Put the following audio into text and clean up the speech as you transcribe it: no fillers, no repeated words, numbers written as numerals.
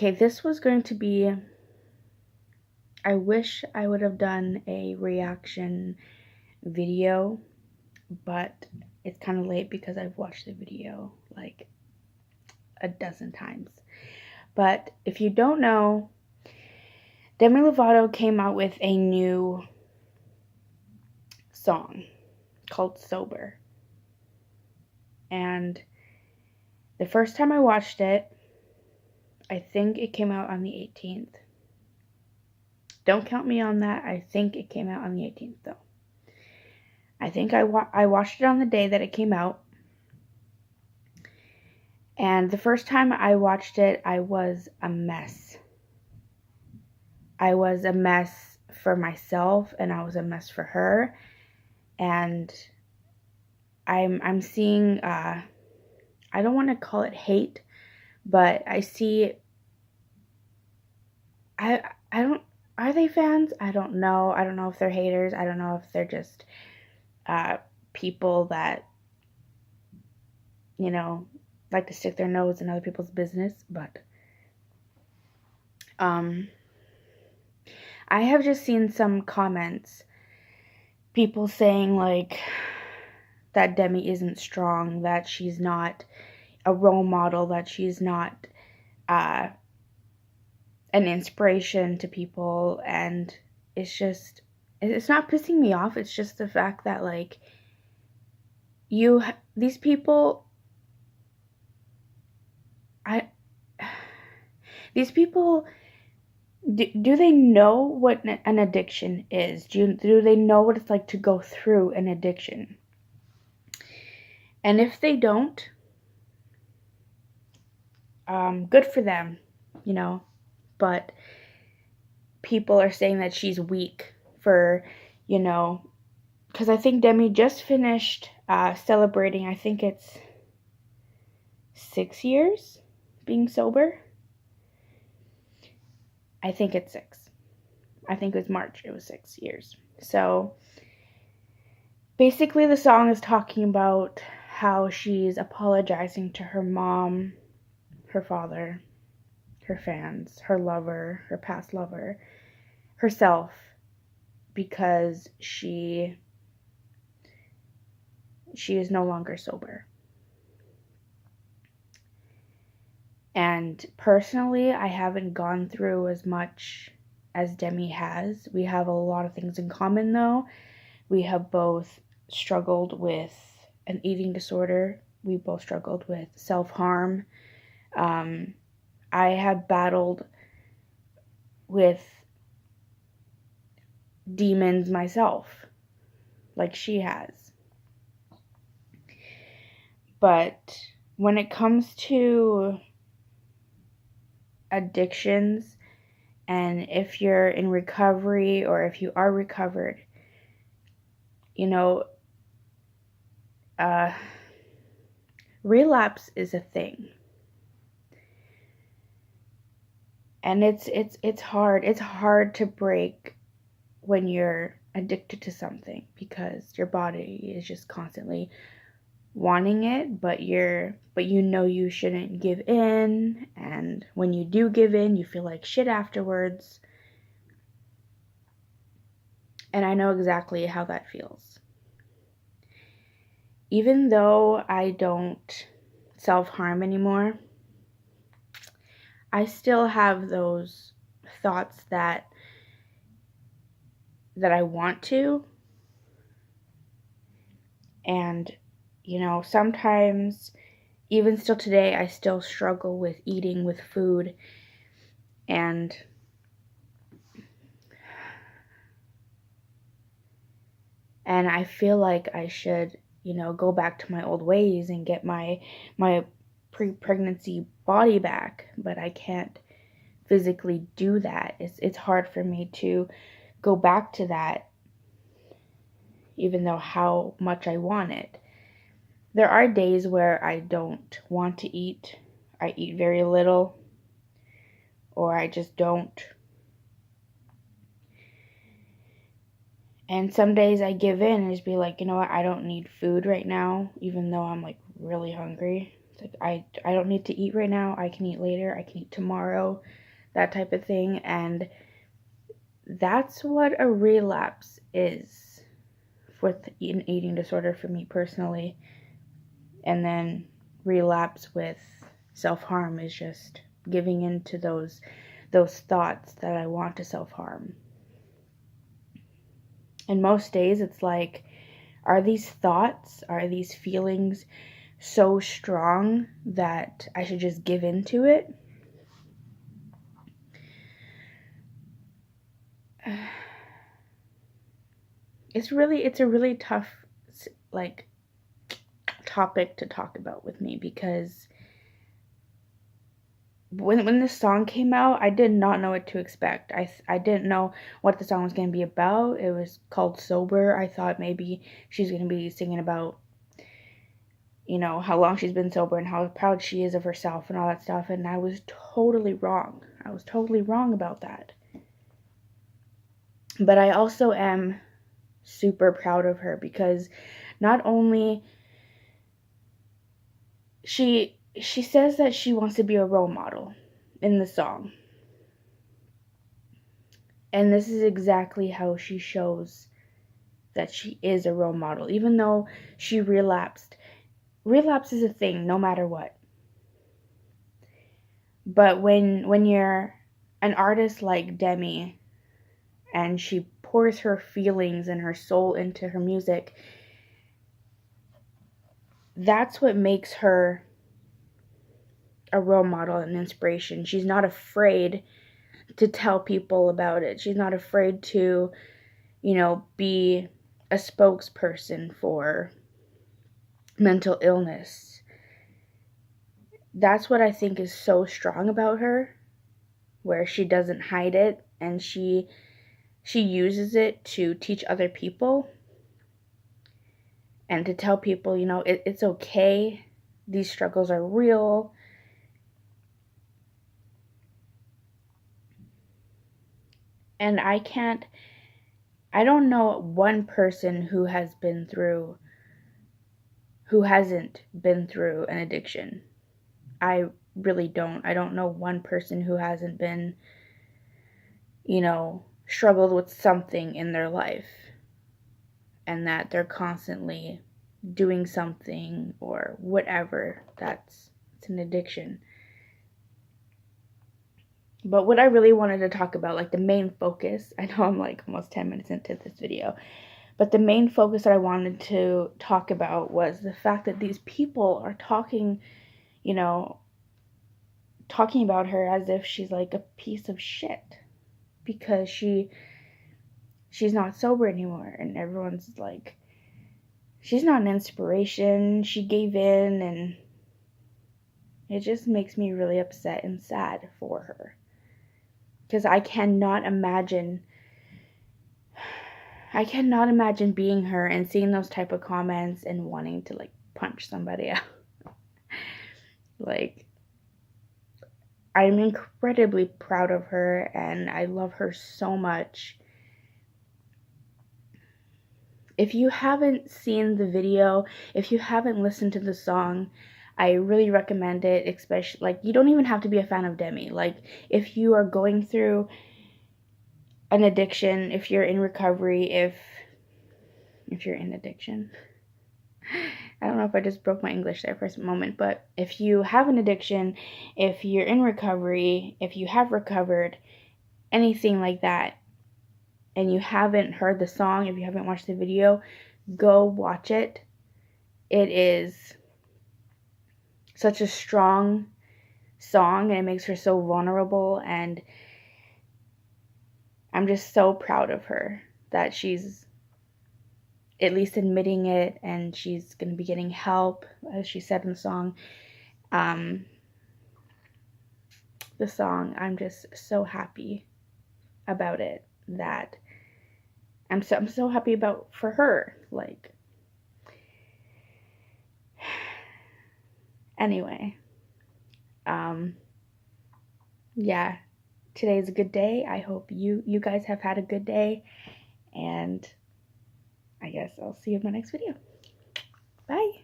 Okay, this was going to be, I wish I would have done a reaction video, but it's kind of late because I've watched the video like a dozen times. But if you don't know, Demi Lovato came out with a new song called Sober. And the first time I watched it, I think it came out on the 18th. Don't count me on that. I think it came out on the 18th, though. I think I watched it on the day that it came out. And the first time I watched it, I was a mess. I was a mess for myself, and I was a mess for her. And I'm seeing, I don't want to call it hate, but I see, I don't, are they fans? I don't know. I don't know if they're haters. I don't know if they're just people that, you know, like to stick their nose in other people's business. But I have just seen some comments, people saying like that Demi isn't strong, that she's not a role model, that she's not an inspiration to people. And it's just, it's not pissing me off. It's just the fact that like these people, these people, do they know what an addiction is? Do they know what it's like to go through an addiction? And if they don't, good for them, you know. But people are saying that she's weak for, you know, because I think Demi just finished celebrating, I think it's 6 years being sober. I think it's 6. I think it was March. It was 6 years. So basically the song is talking about how she's apologizing to her mom, her father, her fans, her lover, her past lover, herself, because she is no longer sober. And personally, I haven't gone through as much as Demi has. We have a lot of things in common, though. We have both struggled with an eating disorder. We both struggled with self-harm. I have battled with demons myself, like she has. But when it comes to addictions, and if you're in recovery or if you are recovered, you know, relapse is a thing. And it's hard. It's hard to break when you're addicted to something, because your body is just constantly wanting it, but you know you shouldn't give in, and when you do give in, you feel like shit afterwards. And I know exactly how that feels. Even though I don't self-harm anymore, I still have those thoughts that I want to. And you know, sometimes, even still today, I still struggle with eating, with food. And I feel like I should, you know, go back to my old ways and get my pre-pregnancy body back. But I can't physically do that. It's hard for me to go back to that, even though how much I want it. There are days where I don't want to eat. I eat very little, or I just don't. And some days I give in and just be like, you know what, I don't need food right now, even though I'm like really hungry. Like, I don't need to eat right now. I can eat later. I can eat tomorrow. That type of thing. And that's what a relapse is with an eating disorder for me personally. And then relapse with self-harm is just giving in to those thoughts that I want to self-harm. And most days it's like, are these thoughts, are these feelings so strong that I should just give in to it? It's a really tough, like, topic to talk about with me, because when this song came out, I did not know what to expect. I didn't know what the song was going to be about. It was called Sober. I thought maybe she's going to be singing about, you know, how long she's been sober and how proud she is of herself and all that stuff, and I was totally wrong. I was totally wrong about that. But I also am super proud of her, because not only she says that she wants to be a role model in the song. And this is exactly how she shows that she is a role model. Even though she relapsed. Relapse is a thing no matter what. But when you're an artist like Demi, and she pours her feelings and her soul into her music, that's what makes her a role model and inspiration. She's not afraid to tell people about it. She's not afraid to, you know, be a spokesperson for mental illness. That's what I think is so strong about her, where she doesn't hide it, and she uses it to teach other people and to tell people, you know, it's okay. These struggles are real. And I don't know one person who hasn't been through an addiction. I really don't. I don't know one person who hasn't been, you know, struggled with something in their life, and that they're constantly doing something or whatever. It's an addiction. But what I really wanted to talk about, like the main focus, I know I'm like almost 10 minutes into this video, but the main focus that I wanted to talk about was the fact that these people are talking, you know, talking about her as if she's like a piece of shit because she's not sober anymore, and everyone's like, she's not an inspiration, she gave in, and it just makes me really upset and sad for her. Because I cannot imagine being her and seeing those type of comments and wanting to like punch somebody out. Like, I'm incredibly proud of her and I love her so much. If you haven't seen the video, if you haven't listened to the song, I really recommend it, especially, like, you don't even have to be a fan of Demi. Like, if you are going through an addiction, if you're in recovery, if you're in addiction. I don't know if I just broke my English there for a moment, but if you have an addiction, if you're in recovery, if you have recovered, anything like that, and you haven't heard the song, if you haven't watched the video, go watch it. It is such a strong song, and it makes her so vulnerable, and I'm just so proud of her that she's at least admitting it, and she's going to be getting help, as she said in the song. The song, I'm just so happy about it, that I'm so happy about for her. Like, anyway, yeah, today's a good day. I hope you guys have had a good day, and I guess I'll see you in my next video. Bye.